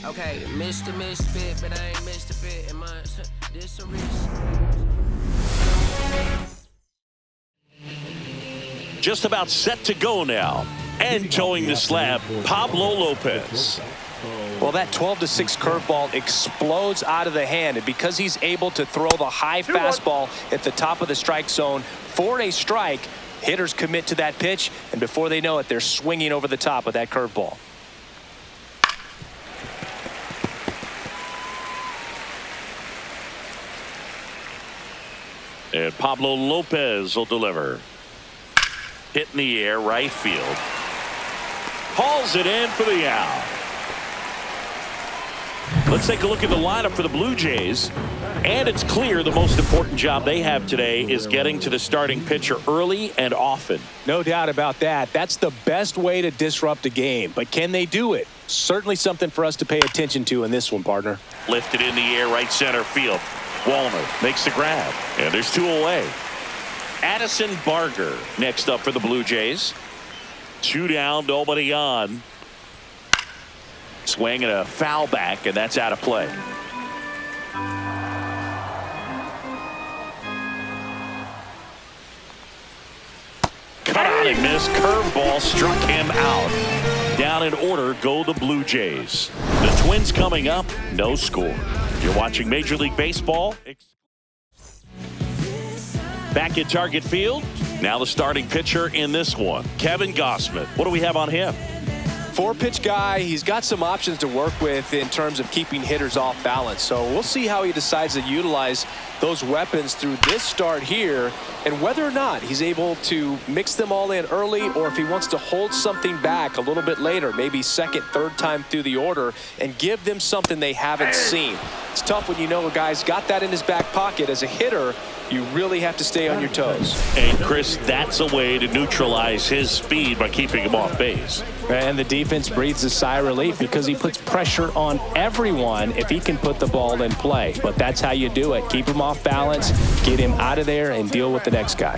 Okay, Mr. Misfit, but I ain't Mr. Fit. Am I this a risk? Just about set to go now. And towing the slab, Pablo Lopez. Well, that 12-6 curveball explodes out of the hand, and because he's able to throw the high fastball at the top of the strike zone for a strike, hitters commit to that pitch, and before they know it, they're swinging over the top of that curveball. And Pablo Lopez will deliver. Hit in the air, right field. Hauls it in for the out. Let's take a look at the lineup for the Blue Jays. And it's clear the most important job they have today is getting to the starting pitcher early and often. No doubt about that. That's the best way to disrupt a game. But can they do it? Certainly something for us to pay attention to in this one, partner. Lifted in the air, right center field. Wallner makes the grab. And there's two away. Addison Barger next up for the Blue Jays. Two down, nobody on. Swing and a foul back, and that's out of play. Cut out and missed. Curveball struck him out. Down in order go the Blue Jays. The Twins coming up, no score. You're watching Major League Baseball. Back at Target Field. Now the starting pitcher in this one, Kevin Gausman. What do we have on him? Four-pitch guy. He's got some options to work with in terms of keeping hitters off balance. So we'll see how he decides to utilize those weapons through this start here, and whether or not he's able to mix them all in early, or if he wants to hold something back a little bit later, maybe second, third time through the order, and give them something they haven't seen. It's tough when you know a guy's got that in his back pocket. As a hitter, you really have to stay on your toes. And Chris, that's a way to neutralize his speed by keeping him off base. And the defense breathes a sigh of relief because he puts pressure on everyone if he can put the ball in play. But that's how you do it. Keep him off balance, get him out of there, and deal with the next guy.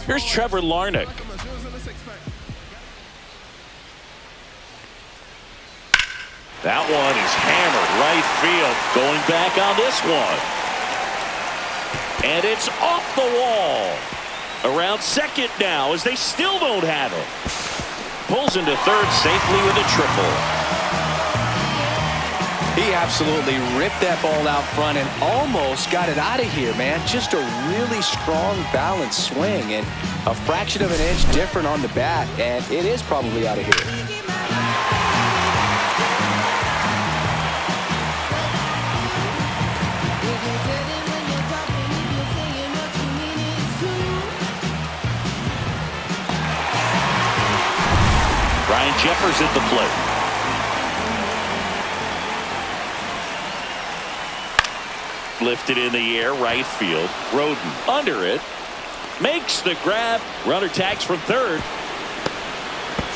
Here's Trevor Larnach. That one is hammered right field. Going back on this one. And it's off the wall. Around second now as they still don't have it. Pulls into third safely with a triple. He absolutely ripped that ball out front and almost got it out of here, man. Just a really strong balanced swing, and a fraction of an inch different on the bat, and it is probably out of here. Ryan Jeffers at the plate. Lifted in the air, right field. Roden under it. Makes the grab. Runner tags from third.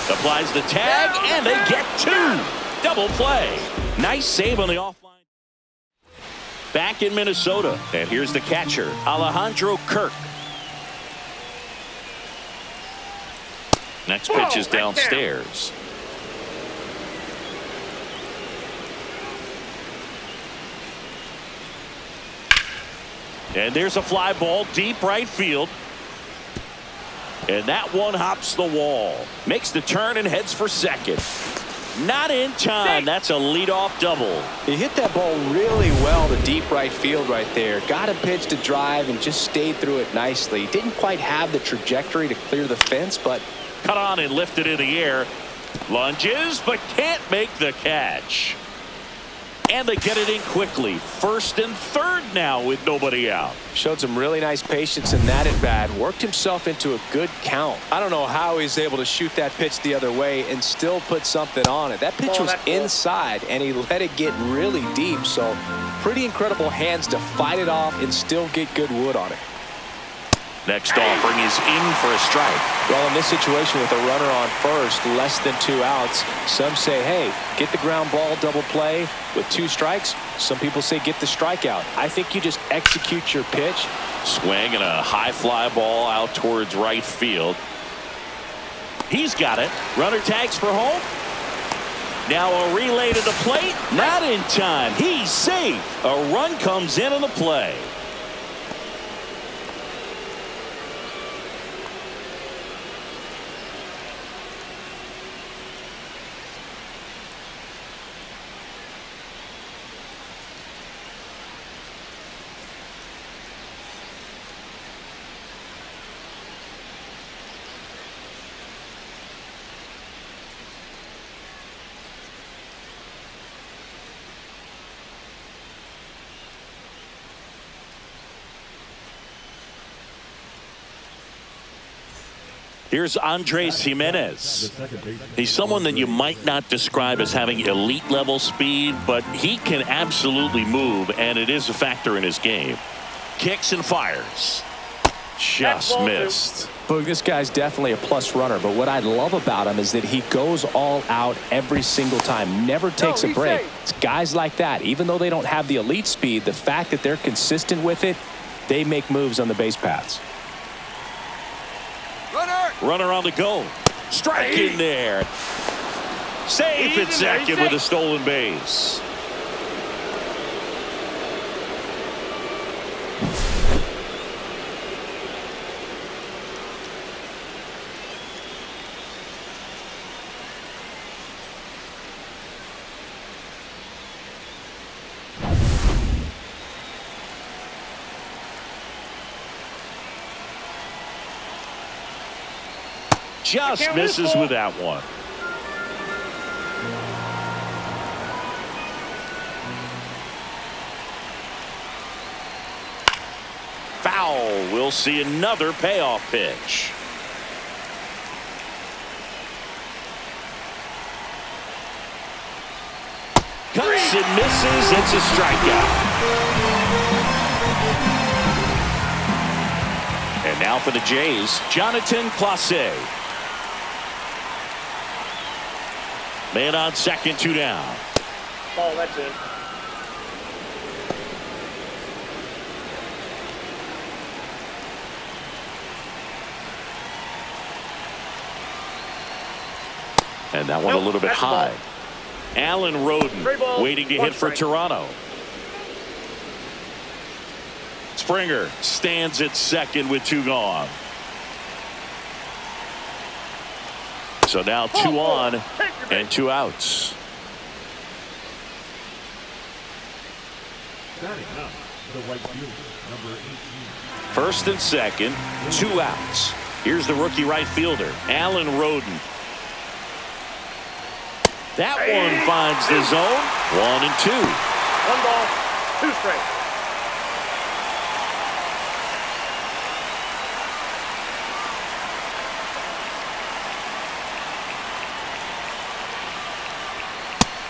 Applies the tag, and they get two. Double play. Nice save on the offline. Back in Minnesota. And here's the catcher, Alejandro Kirk. Next pitch is downstairs. And there's a fly ball deep right field. And that one hops the wall. Makes the turn and heads for second. Not in time. That's a leadoff double. He hit that ball really well to deep right field right there. Got a pitch to drive and just stayed through it nicely. Didn't quite have the trajectory to clear the fence, but cut on and lifted in the air. Lunges, but can't make the catch. And they get it in quickly. First and third now with nobody out. Showed some really nice patience in that at bat. Worked himself into a good count. I don't know how he's able to shoot that pitch the other way and still put something on it. That pitch was inside, and he let it get really deep. So pretty incredible hands to fight it off and still get good wood on it. Next offering is in for a strike. Well, in this situation with a runner on first, less than 2 outs, some say, hey, get the ground ball, double play with 2 strikes. Some people say get the strikeout. I think you just execute your pitch. Swing and a high fly ball out towards right field. He's got it. Runner tags for home. Now a relay to the plate. Not in time. He's safe. A run comes in on the play. Here's Andres Jimenez. He's someone that you might not describe as having elite level speed, but he can absolutely move, and it is a factor in his game. Kicks and fires. Just missed. Boog, this guy's definitely a plus runner, but what I love about him is that he goes all out every single time, never takes a break. It's guys like that, even though they don't have the elite speed, the fact that they're consistent with it, they make moves on the base paths. Runner on the go. Strike in there. Safe at second with a stolen base. Just misses with that one. Foul. We'll see another payoff pitch. Cuts and misses. It's a strikeout. And now for the Jays, Jonathan Clase. Man on second, 2 down. Oh, that's it. And that one a little bit high. Alan Roden waiting to hit for Toronto. Springer stands at second with 2 gone. So now 2 on and 2 outs. First and second, 2 outs. Here's the rookie right fielder, Alan Roden. That one finds the zone. 1 and 2. 1 ball, 2 strikes.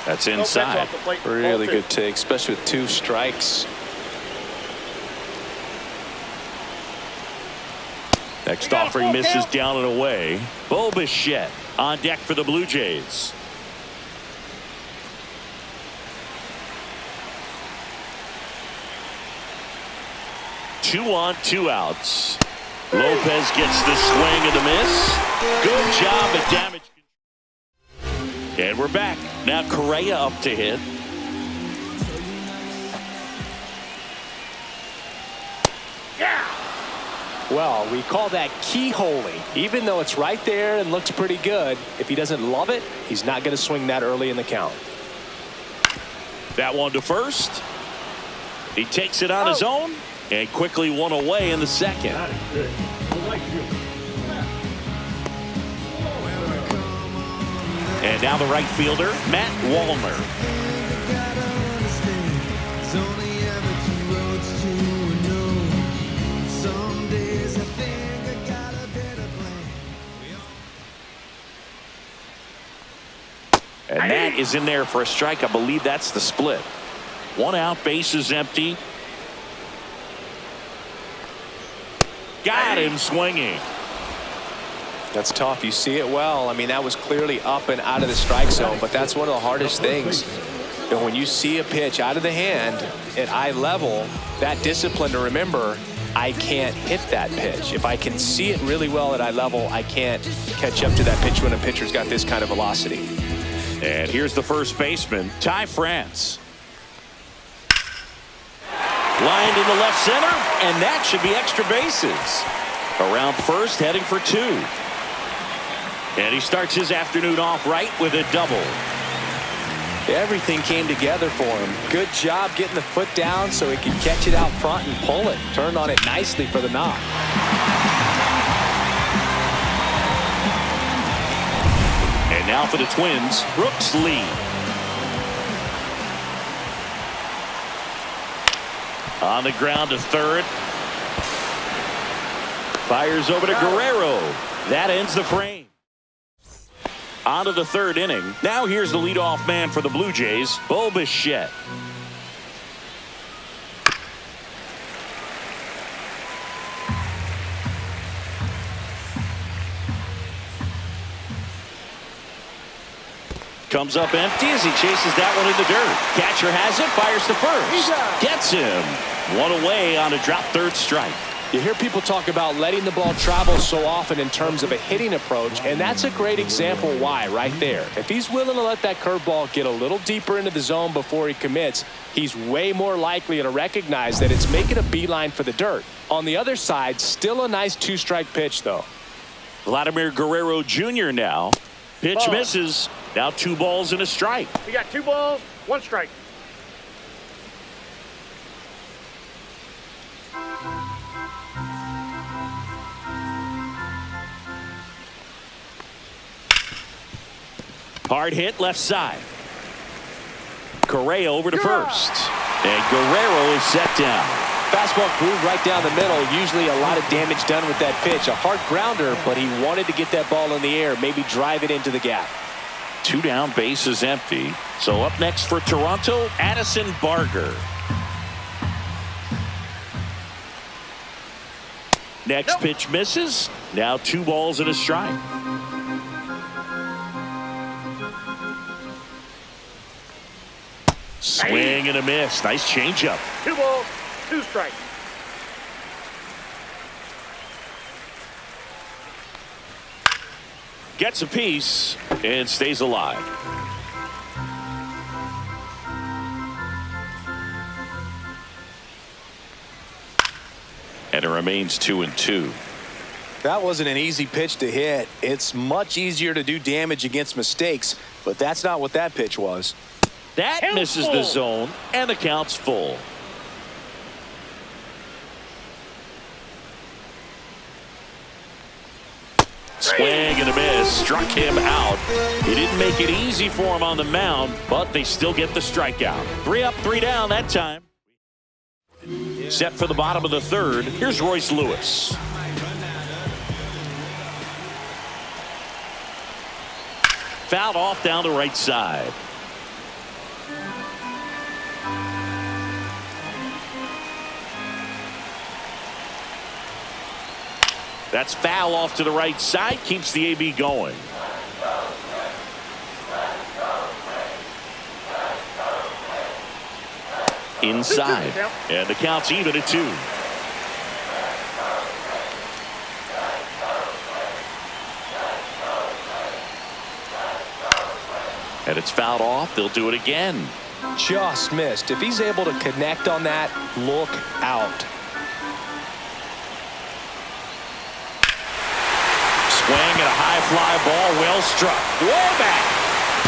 That's inside. Really good take, especially with 2 strikes. Next offering misses down and away. Bo Bichette on deck for the Blue Jays. Two on, 2 outs. Lopez gets the swing and the miss. Good job at damage. And we're back. Now Correa up to hit. Well, we call that keyholing. Even though it's right there and looks pretty good, if he doesn't love it, he's not going to swing that early in the count. That one to first. He takes it on his own and quickly 1 away in the second. And now the right fielder, Matt Wallner. And that is in there for a strike. I believe that's the split. 1 out, bases empty. Got him swinging. That's tough. You see it well. I mean, that was clearly up and out of the strike zone, but that's one of the hardest things. You know, when you see a pitch out of the hand at eye level, that discipline to remember, I can't hit that pitch. If I can see it really well at eye level, I can't catch up to that pitch when a pitcher's got this kind of velocity. And here's the first baseman, Ty France. Lined in the left center, and that should be extra bases. Around first, heading for 2. And he starts his afternoon off right with a double. Everything came together for him. Good job getting the foot down so he could catch it out front and pull it. Turned on it nicely for the knock. And now for the Twins, Brooks Lee. On the ground to third. Fires over to Guerrero. That ends the frame. On to the third inning. Now here's the leadoff man for the Blue Jays, Bo Bichette. Comes up empty as he chases that one in the dirt. Catcher has it, fires to first. Gets him. One away on a drop third strike. You hear people talk about letting the ball travel so often in terms of a hitting approach, and that's a great example why right there. If he's willing to let that curveball get a little deeper into the zone before he commits, he's way more likely to recognize that it's making a beeline for the dirt. On the other side, still a nice 2-strike pitch, though. Vladimir Guerrero Jr. now. Pitch misses. Now 2 balls and a strike. We got 2 balls, 1 strike. Hard hit left side. Correa over to first. And Guerrero is set down. Fastball grooved right down the middle. Usually a lot of damage done with that pitch. A hard grounder, but he wanted to get that ball in the air, maybe drive it into the gap. 2 down, base is empty. So up next for Toronto, Addison Barger. Next pitch misses. Now 2 balls and a strike. Swing and a miss. Nice changeup. 2 balls, 2 strikes. Gets a piece and stays alive. And it remains 2-2. That wasn't an easy pitch to hit. It's much easier to do damage against mistakes, but that's not what that pitch was. That misses the zone, and the count's full. Swing and a miss. Struck him out. It didn't make it easy for him on the mound, but they still get the strikeout. 3 up, 3 down that time. Set for the bottom of the third. Here's Royce Lewis. Fouled off down the right side. That's foul off to the right side. Keeps the AB going. Inside. And the count's even at 2. And it's fouled off. They'll do it again. Just missed. If he's able to connect on that, look out. Swing and a high fly ball, well struck. Way back.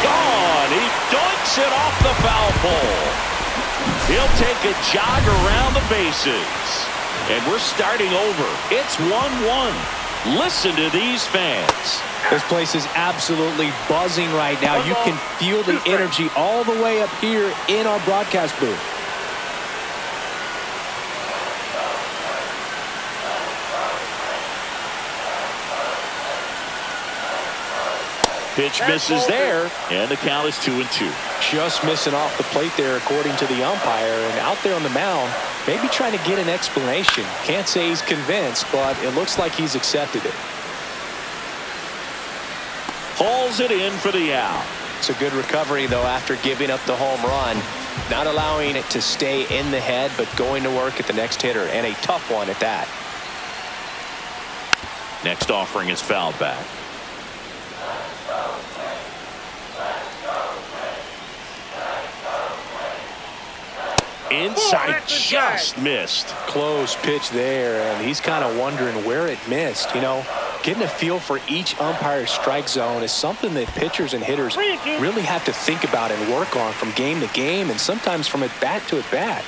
Gone. He dunks it off the foul pole. He'll take a jog around the bases. And we're starting over. It's 1-1. Listen to these fans. This place is absolutely buzzing right now. You can feel the energy all the way up here in our broadcast booth. Pitch misses there, and the count is 2-2. Just missing off the plate there, according to the umpire. And out there on the mound, maybe trying to get an explanation. Can't say he's convinced, but it looks like he's accepted it. Hauls it in for the out. It's a good recovery, though, after giving up the home run. Not allowing it to stay in the head, but going to work at the next hitter, and a tough one at that. Next offering is fouled back. Inside, just missed. Close pitch there, and he's kind of wondering where it missed. You know, getting a feel for each umpire's strike zone is something that pitchers and hitters really have to think about and work on from game to game, and sometimes from at bat to at bat.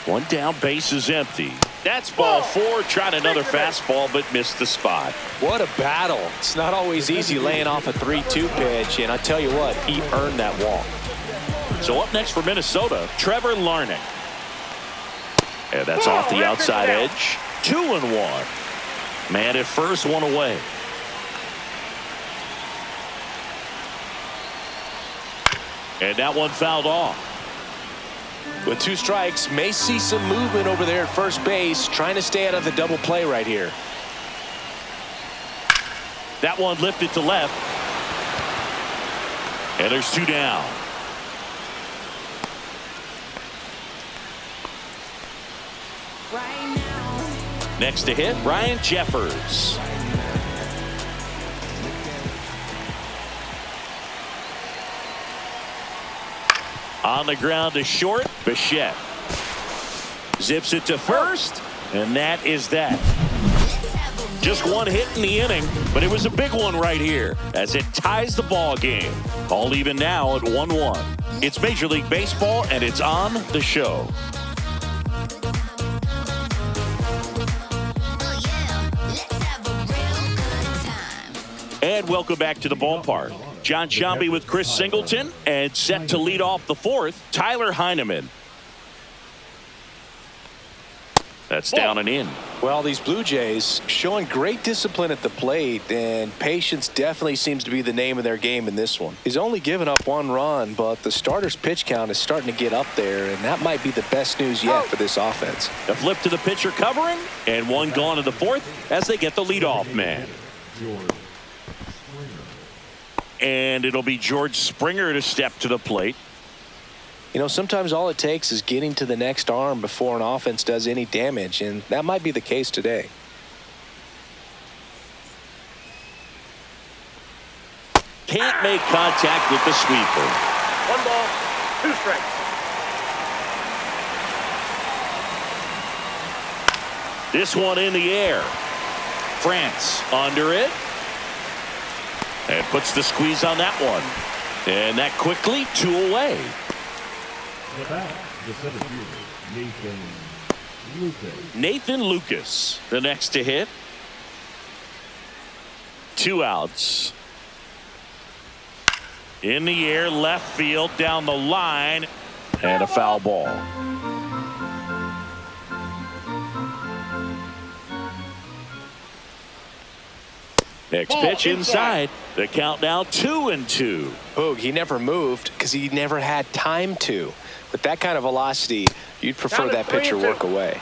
One down, base is empty. That's ball four. Tried another fastball, but missed the spot. What a battle. It's not always easy laying off a 3-2 pitch, and I tell you what, he earned that walk. So up next for Minnesota, Trevor Larnach. And that's off the outside edge. 2-1. Man at first, one away. And that one fouled off. With 2 strikes, may see some movement over there at first base, trying to stay out of the double play right here. That one lifted to left. And there's 2 down. Next to hit, Ryan Jeffers. On the ground to short, Bichette. Zips it to first, and that is that. Just one hit in the inning, but it was a big one right here as it ties the ball game. All even now at 1-1. It's Major League Baseball, and it's on the show. And welcome back to the ballpark. John Shambi with Chris Singleton, and set to lead off the fourth, Tyler Heineman. That's down and in. Well, these Blue Jays showing great discipline at the plate, and patience definitely seems to be the name of their game in this one. He's only given up 1 run, but the starter's pitch count is starting to get up there, and that might be the best news yet for this offense. A flip to the pitcher covering, and one gone in the fourth as they get the leadoff man. And it'll be George Springer to step to the plate. You know, sometimes all it takes is getting to the next arm before an offense does any damage, and that might be the case today. Can't make contact with the sweeper. 1 ball, 2 strikes. This one in the air. France under it. And puts the squeeze on that one. And that quickly 2 away. Nathan Lucas, the next to hit. 2 outs. In the air, left field, down the line, and a foul ball. Next pitch inside. The count now 2-2. Boog, he never moved because he never had time to. With that kind of velocity, you'd prefer that pitcher work away.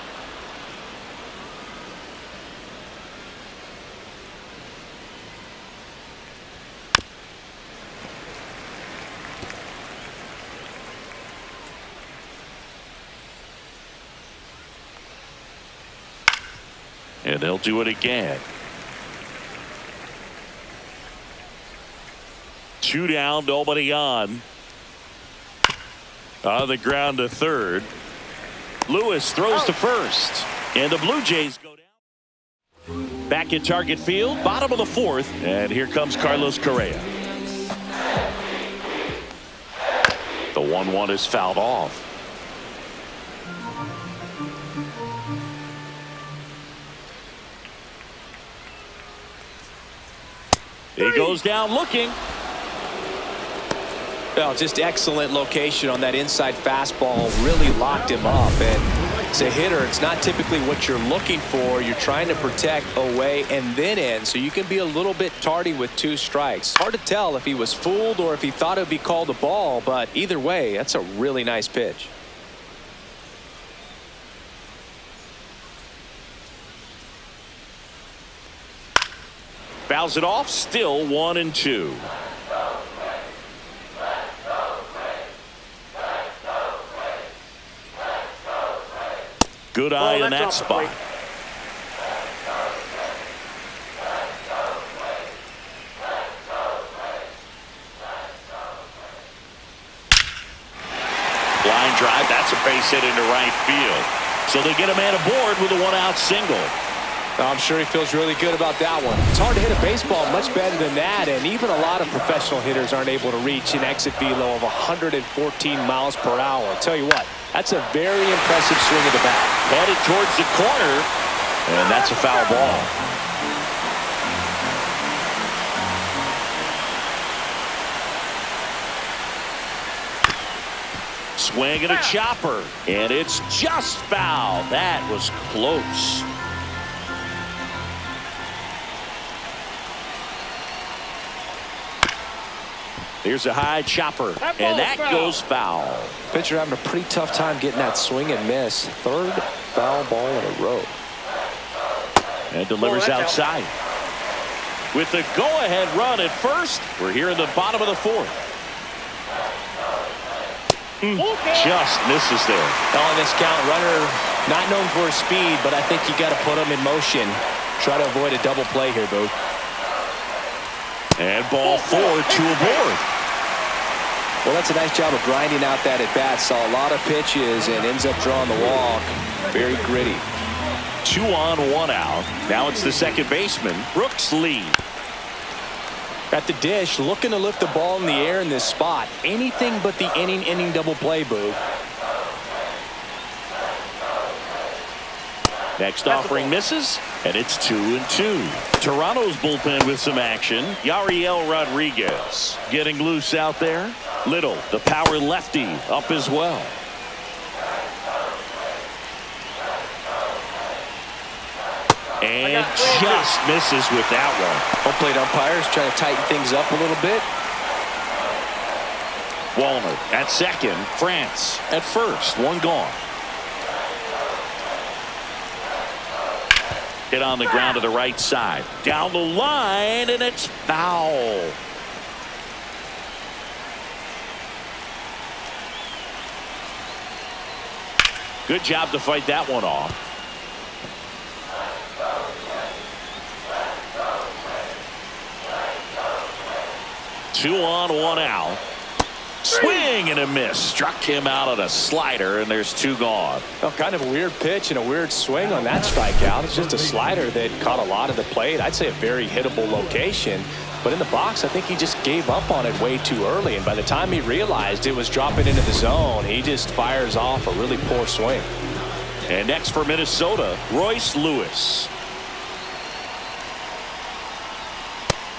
And they'll do it again. 2 down, nobody on. On the ground to third. Lewis throws to first. And the Blue Jays go down. Back in target field, bottom of the fourth. And here comes Carlos Correa. The 1-1 is fouled off. He goes down looking. Well, just excellent location on that inside fastball. Really locked him up. And as a hitter, it's not typically what you're looking for. You're trying to protect away and then in, so you can be a little bit tardy with 2 strikes. Hard to tell if he was fooled or if he thought it would be called a ball, but either way, that's a really nice pitch. Fouls it off, still 1-2. Good eye in that spot. Line drive, that's a base hit into right field. So they get a man aboard with a one-out single. I'm sure he feels really good about that one. It's hard to hit a baseball much better than that, and even a lot of professional hitters aren't able to reach an exit velo of 114 miles per hour. I'll tell you what, that's a very impressive swing of the bat. Headed towards the corner, and that's a foul ball. Swing and a chopper, and it's just foul. That was close. Here's a high chopper, and that goes foul. Pitcher having a pretty tough time getting that swing and miss. Third foul ball in a row. And delivers outside. With the go-ahead run at first, we're here in the bottom of the fourth. Just misses there. On this count, runner not known for his speed, but I think you got to put him in motion. Try to avoid a double play here, Boo. And ball 4, 2 aboard. Well, that's a nice job of grinding out that at bat. Saw a lot of pitches and ends up drawing the walk. Very gritty. 2 on, 1 out. Now it's the second baseman, Brooks Lee. At the dish, looking to lift the ball in the air in this spot. Anything but the inning double play, Boo. Next offering misses, and it's 2-2. Toronto's bullpen with some action. Yariel Rodriguez getting loose out there. Little, the power lefty, up as well. And just misses with that one. Home plate umpires trying to tighten things up a little bit. Walner at second. France at first. One gone. Hit on the ground to the right side. Down the line, and it's foul. Good job to fight that one off. Two on, 1 out. Swing and a miss. Struck him out on a slider, and there's 2 gone. Well, kind of a weird pitch and a weird swing on that strikeout. It's just a slider that caught a lot of the plate. I'd say a very hittable location. But in the box, I think he just gave up on it way too early. And by the time he realized it was dropping into the zone, he just fires off a really poor swing. And next for Minnesota, Royce Lewis.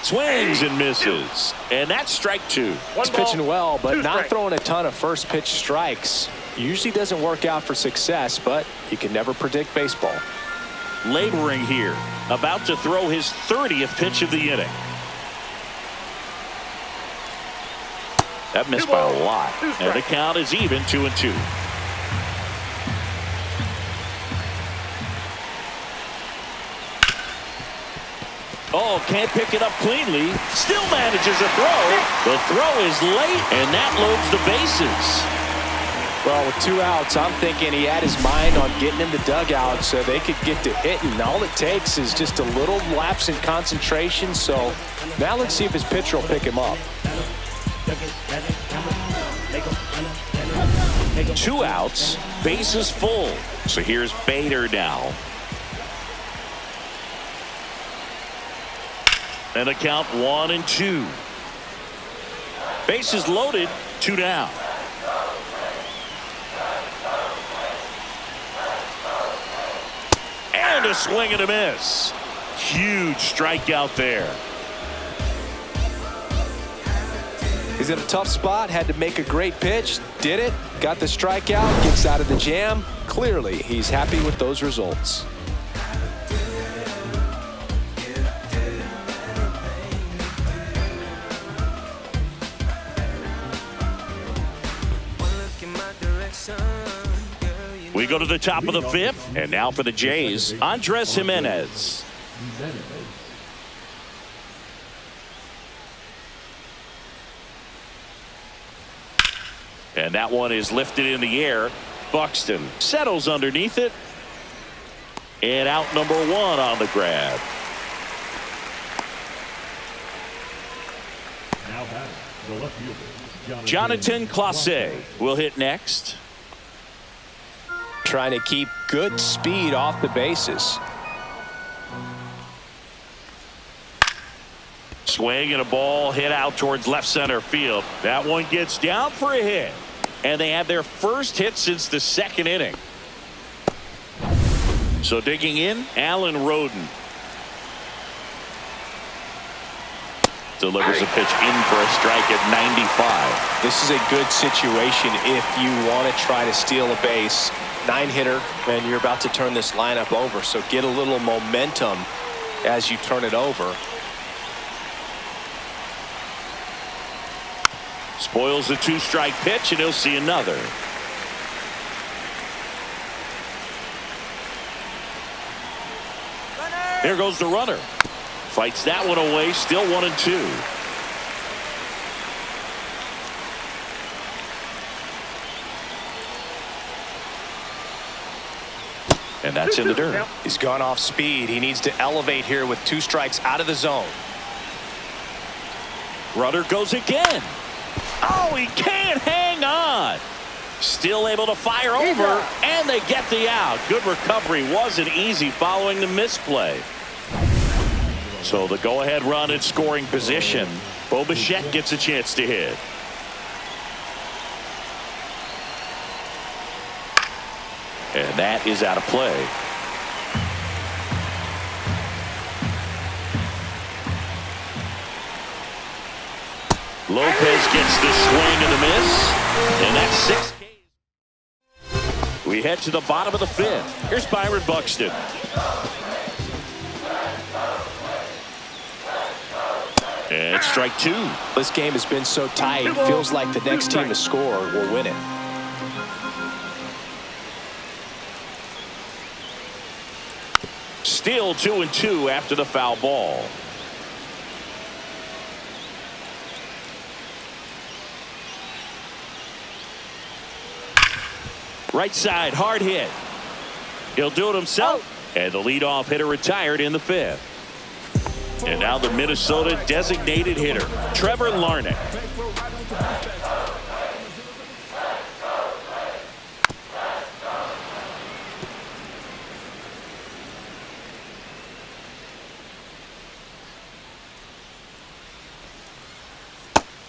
Swings and misses. And that's strike 2. He's pitching well, but not throwing a ton of first pitch strikes. Usually doesn't work out for success, but you can never predict baseball. Laboring here. About to throw his 30th pitch of the inning. That missed by a lot. And the count is even, 2-2. Oh, can't pick it up cleanly. Still manages a throw. The throw is late, and that loads the bases. Well, with 2 outs, I'm thinking he had his mind on getting in the dugout so they could get to hitting. All it takes is just a little lapse in concentration. So now let's see if his pitcher will pick him up. 2 outs, bases full. So here's Bader now. And a count 1-2. Bases loaded, 2 down. And a swing and a miss. Huge strikeout there. He's in a tough spot, had to make a great pitch, did it, got the strikeout, gets out of the jam. Clearly, he's happy with those results. We go to the top of the 5th, and now for the Jays, Andres Jimenez. And that one is lifted in the air. Buxton settles underneath it. And out number 1 on the grab. Now batting, the left fielder, Jonathan Clase will hit next. Trying to keep good speed off the bases. Swing and a ball hit out towards left center field. That one gets down for a hit. And they have their first hit since the second inning. So digging in, Alan Roden. Delivers a pitch in for a strike at 95. This is a good situation if you want to try to steal a base. 9-hitter, and you're about to turn this lineup over. So get a little momentum as you turn it over. Spoils the 2-strike pitch, and he'll see another. There goes the runner. Fights that one away, still 1-2. And that's in the dirt. He's gone off speed. He needs to elevate here with 2 strikes out of the zone. Runner goes again. Oh, he can't hang on. Still able to fire over, and they get the out. Good recovery. Wasn't easy following the misplay. So the go-ahead run in scoring position. Bo Bichette gets a chance to hit. And that is out of play. Lopez gets the swing and the miss. And that's 6 Ks. We head to the bottom of the 5th. Here's Byron Buxton. And strike 2. This game has been so tight. It feels like the next team to score will win it. Still 2-2 after the foul ball. Right side, hard hit. He'll do it himself. And the leadoff hitter retired in the 5th. And now the Minnesota designated hitter, Trevor Larnach.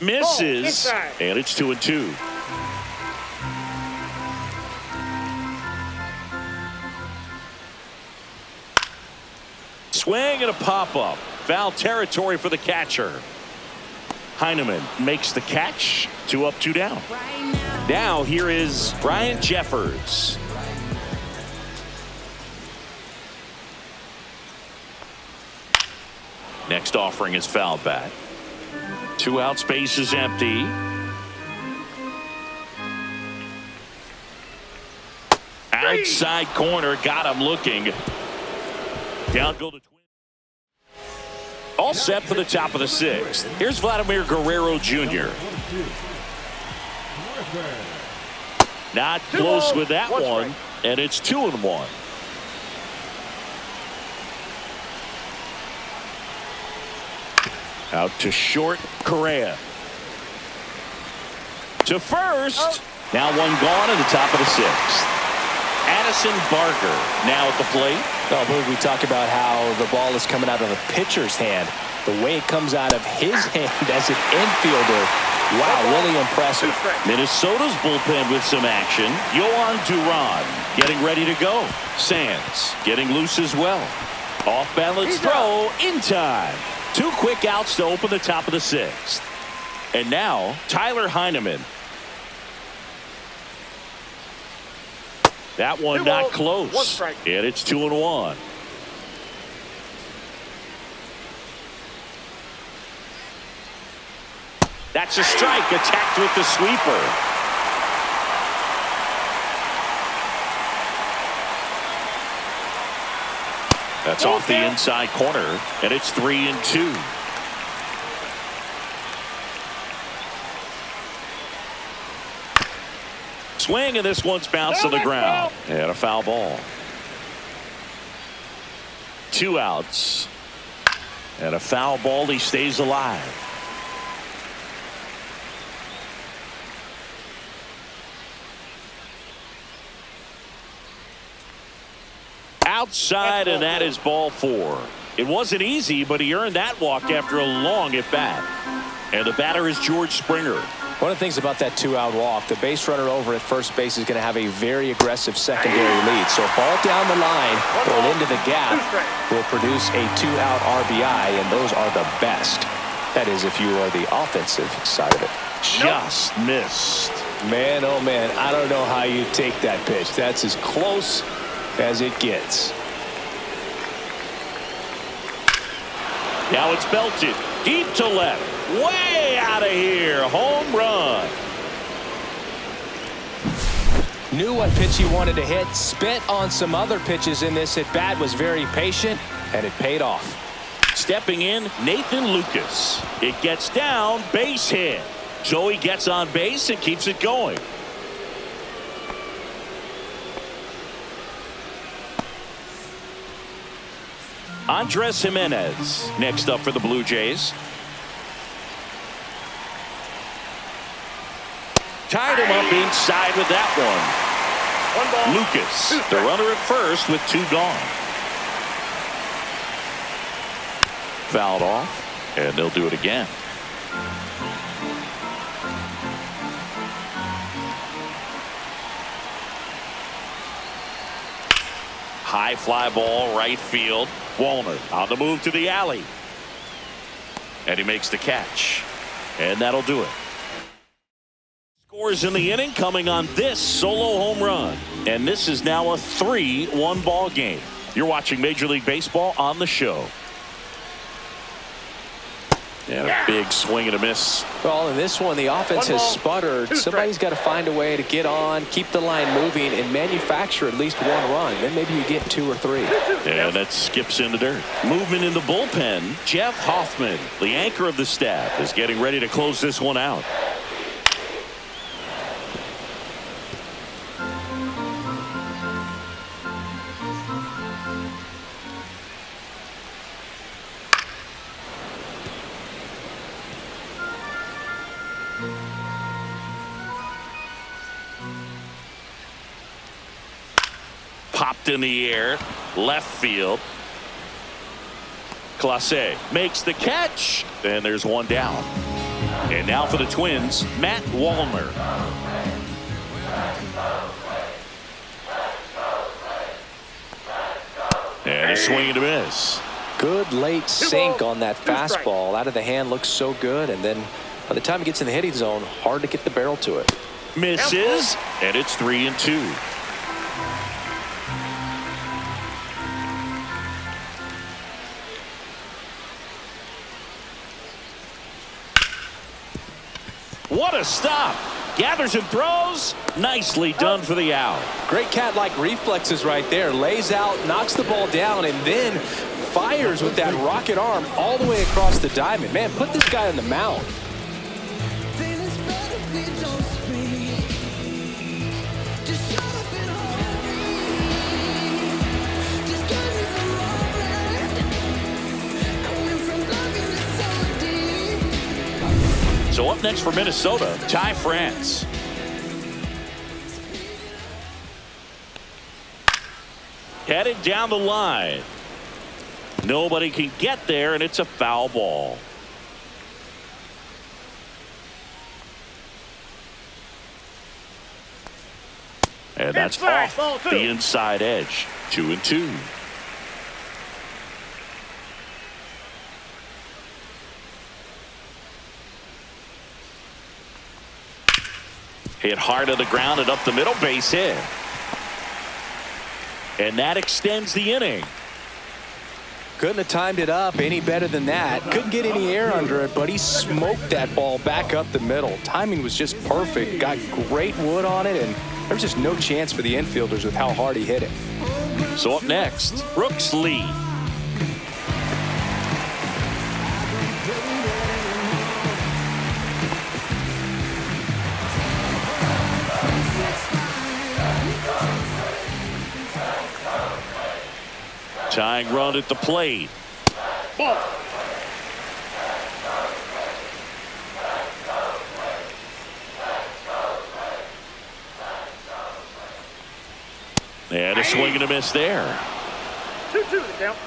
Misses, and it's 2-2. Swing and a pop-up. Foul territory for the catcher. Heineman makes the catch. 2 up, 2 down. Now here is Brian Jeffers. Next offering is foul back. 2 out, space is empty. Outside corner, got him looking. Down go the Twins. All set for the top of the 6th. Here's Vladimir Guerrero Jr. Not close with that one, and it's 2-1. Out to short, Correa. To first. Now one gone in the top of the 6th. Addison Barker now at the plate. Well, we talk about how the ball is coming out of the pitcher's hand. The way it comes out of his hand as an infielder. Wow, really impressive. Minnesota's bullpen with some action. Yohan Duran getting ready to go. Sands getting loose as well. Off balance throw in time. 2 quick outs to open the top of the 6th. And now Tyler Heineman. That one not close. And it's 2-1. That's a strike. Attacked with the sweeper. That's off the inside corner, and it's 3-2. Swing, and this one's bounced to the ground. And a foul ball. 2 outs. And a foul ball. He stays alive. outside, and that is ball 4. It wasn't easy, but he earned that walk after a long at bat. And the batter is George Springer. One of the things about that 2-out walk, the base runner over at first base is going to have a very aggressive secondary lead. So a ball down the line or into the gap will produce a 2-out RBI, and those are the best. That is, if you are the offensive side of it. Just missed. Man, oh man, I don't know how you take that pitch. That's as close as it gets. Now it's belted deep to left. Way out of here. Home run. Knew what pitch he wanted to hit. Spent on some other pitches in this at bat. Was very patient, and it paid off. Stepping in, Nathan Lucas. It gets down, base hit. So he gets on base and keeps it going. Andres Jimenez next up for the Blue Jays. Tied him up inside with that one. Lucas, the runner at first with 2 gone. Fouled off, and they'll do it again. High fly ball, right field. Wallner on the move to the alley. And he makes the catch. And that'll do it. Scores in the inning coming on this solo home run. And this is now a 3-1 ball game. You're watching Major League Baseball on the show. And a big swing and a miss. Well, in this one, the offense has sputtered. Somebody's got to find a way to get on, keep the line moving, and manufacture at least 1 run. Then maybe you get 2 or 3. And that skips in the dirt. Movement in the bullpen. Jeff Hoffman, the anchor of the staff, is getting ready to close this one out. Popped in the air, left field. Clase makes the catch, and there's 1 down. And now for the Twins, Matt Wallner. And a swing and a miss. Good late sink on that fastball. Out of the hand, looks so good, and then by the time it gets in the hitting zone, hard to get the barrel to it. Misses, and it's 3-2. What a stop. Gathers and throws. Nicely done for the out. Great cat-like reflexes right there. Lays out, knocks the ball down, and then fires with that rocket arm all the way across the diamond. Man, put this guy on the mound. So up next for Minnesota, Ty France. Headed down the line. Nobody can get there, and it's a foul ball. And that's off the inside edge. 2-2. Hit hard to the ground and up the middle, base hit. And that extends the inning. Couldn't have timed it up any better than that. Couldn't get any air under it, but he smoked that ball back up the middle. Timing was just perfect. Got great wood on it, and there was just no chance for the infielders with how hard he hit it. So up next, Brooks Lee. Tying run at the plate. Ball. And a swing and a miss there. 2-2 the count.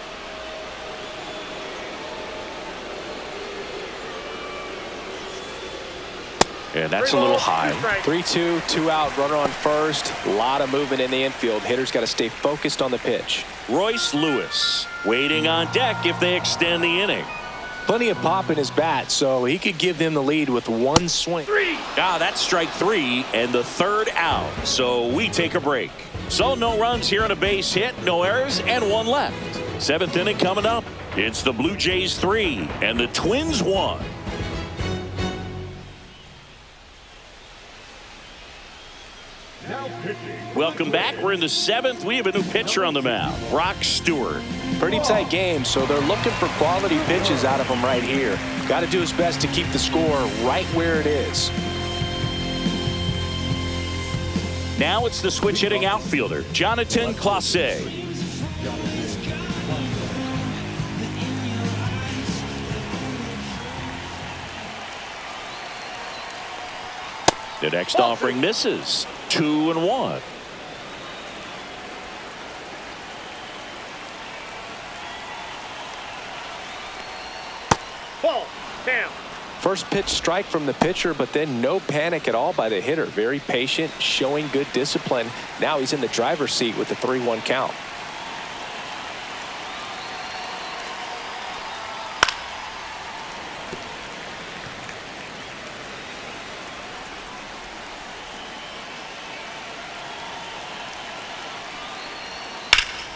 And that's a little high. 3-2, 2 out, runner on first. A lot of movement in the infield. Hitter's got to stay focused on the pitch. Royce Lewis waiting on deck if they extend the inning. Plenty of pop in his bat, so he could give them the lead with one swing. That's strike 3 and the third out. So we take a break. So no runs here on a base hit, no errors, and 1 left. 7th inning coming up. It's the Blue Jays 3 and the Twins 1. Welcome back. We're in the 7th. We have a new pitcher on the mound, Brock Stewart. Pretty tight game, so they're looking for quality pitches out of him right here. Got to do his best to keep the score right where it is. Now it's the switch hitting outfielder, Jonathan Clase. The next offering misses. 2-1. Ball down. First pitch strike from the pitcher, but then no panic at all by the hitter. Very patient, showing good discipline. Now he's in the driver's seat with the 3-1 count.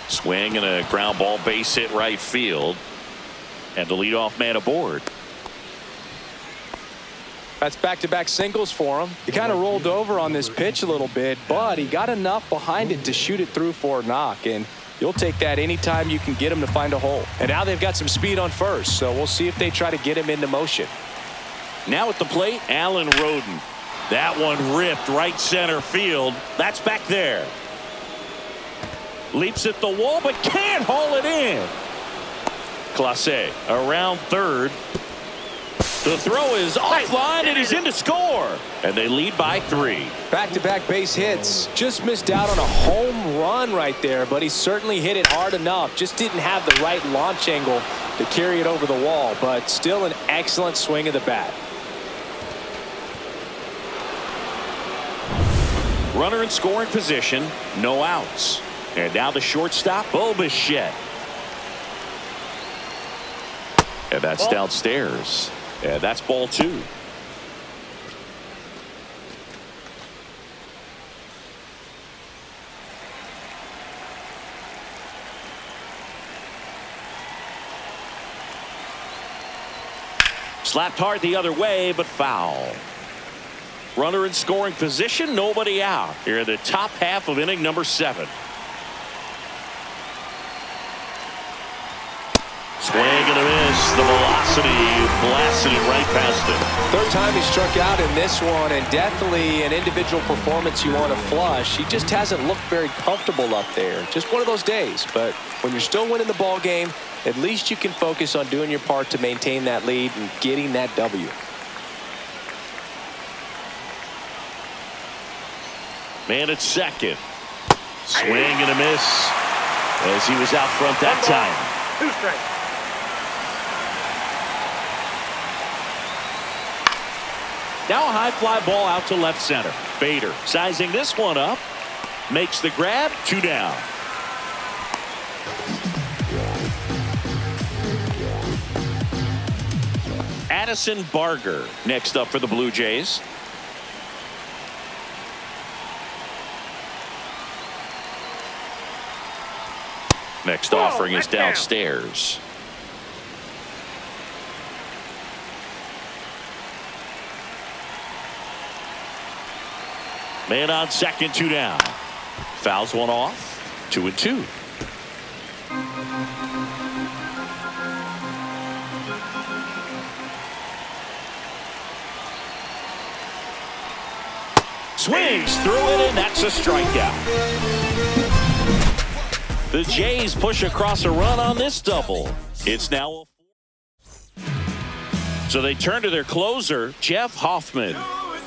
Swing and a ground ball base hit right field. And the leadoff man aboard. That's back-to-back singles for him. He kind of rolled over on this pitch a little bit, but he got enough behind it to shoot it through for a knock. And you'll take that anytime you can get him to find a hole. And now they've got some speed on first, so we'll see if they try to get him into motion. Now at the plate, Alan Roden. That one ripped right center field. That's back there. Leaps at the wall, but can't haul it in. Clase around third. The throw is offline and he's in to score. And they lead by 3. Back-to-back base hits. Just missed out on a home run right there, but he certainly hit it hard enough. Just didn't have the right launch angle to carry it over the wall, but still an excellent swing of the bat. Runner in scoring position, no outs. And now the shortstop, Bichette. And that's downstairs. And that's ball 2. Slapped hard the other way, but foul. Runner in scoring position, nobody out. Here in the top half of inning number 7. Swing and a miss. The velocity blasted it right past him. Third time he struck out in this one, and definitely an individual performance you want to flush. He just hasn't looked very comfortable up there. Just one of those days. But when you're still winning the ball game, at least you can focus on doing your part to maintain that lead and getting that W. Man at second. Swing and a miss as he was out front that time. 2 strikes. Now a high fly ball out to left center. Bader sizing this one up. Makes the grab. 2 down. Addison Barger next up for the Blue Jays. Next offering is downstairs. Man on second, 2 down. Fouls one off. 2-2. Swings through it, and that's a strikeout. The Jays push across a run on this double. It's now so they turn to their closer, Jeff Hoffman.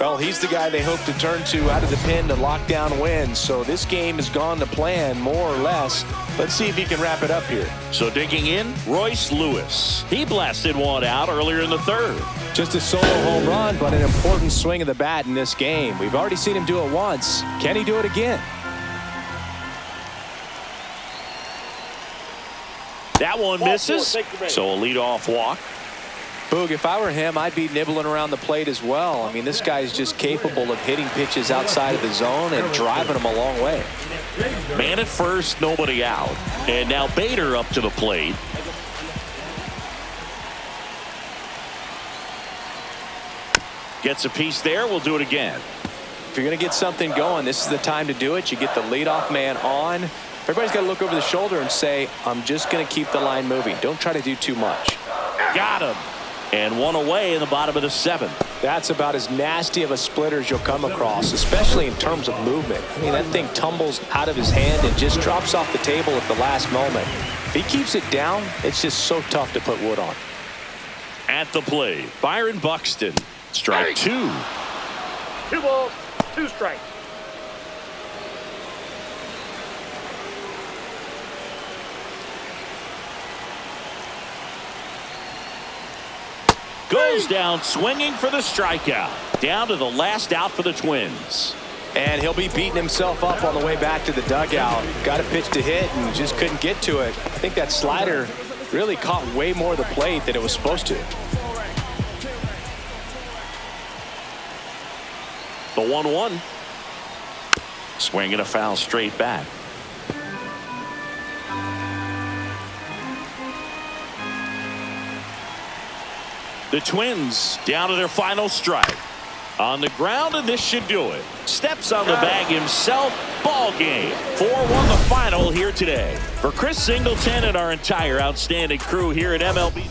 Well, he's the guy they hope to turn to out of the pen to lock down wins. So this game has gone to plan, more or less. Let's see if he can wrap it up here. So digging in, Royce Lewis. He blasted one out earlier in the third. Just a solo home run, but an important swing of the bat in this game. We've already seen him do it once. Can he do it again? That one misses. So a leadoff walk. Boog, if I were him, I'd be nibbling around the plate as well. I mean, this guy's just capable of hitting pitches outside of the zone and driving them a long way. Man at first, nobody out. And now Bader up to the plate. Gets a piece there. We'll do it again. If you're going to get something going, this is the time to do it. You get the leadoff man on. Everybody's got to look over the shoulder and say, I'm just going to keep the line moving. Don't try to do too much. Got him. And one away in the bottom of the seventh. That's about as nasty of a splitter as you'll come across, especially in terms of movement. I mean, that thing tumbles out of his hand and just drops off the table at the last moment. If he keeps it down, it's just so tough to put wood on. At the plate, Byron Buxton. Strike two. 2 balls, 2 strikes. Goes down swinging for the strikeout. Down to the last out for the Twins. And he'll be beating himself up on the way back to the dugout. Got a pitch to hit and just couldn't get to it. I think that slider really caught way more of the plate than it was supposed to. The 1-1. Swinging a foul straight back. The Twins down to their final strike. On the ground, and this should do it. Steps on the bag himself. Ball game. 4-1 the final here today. For Chris Singleton and our entire outstanding crew here at MLB.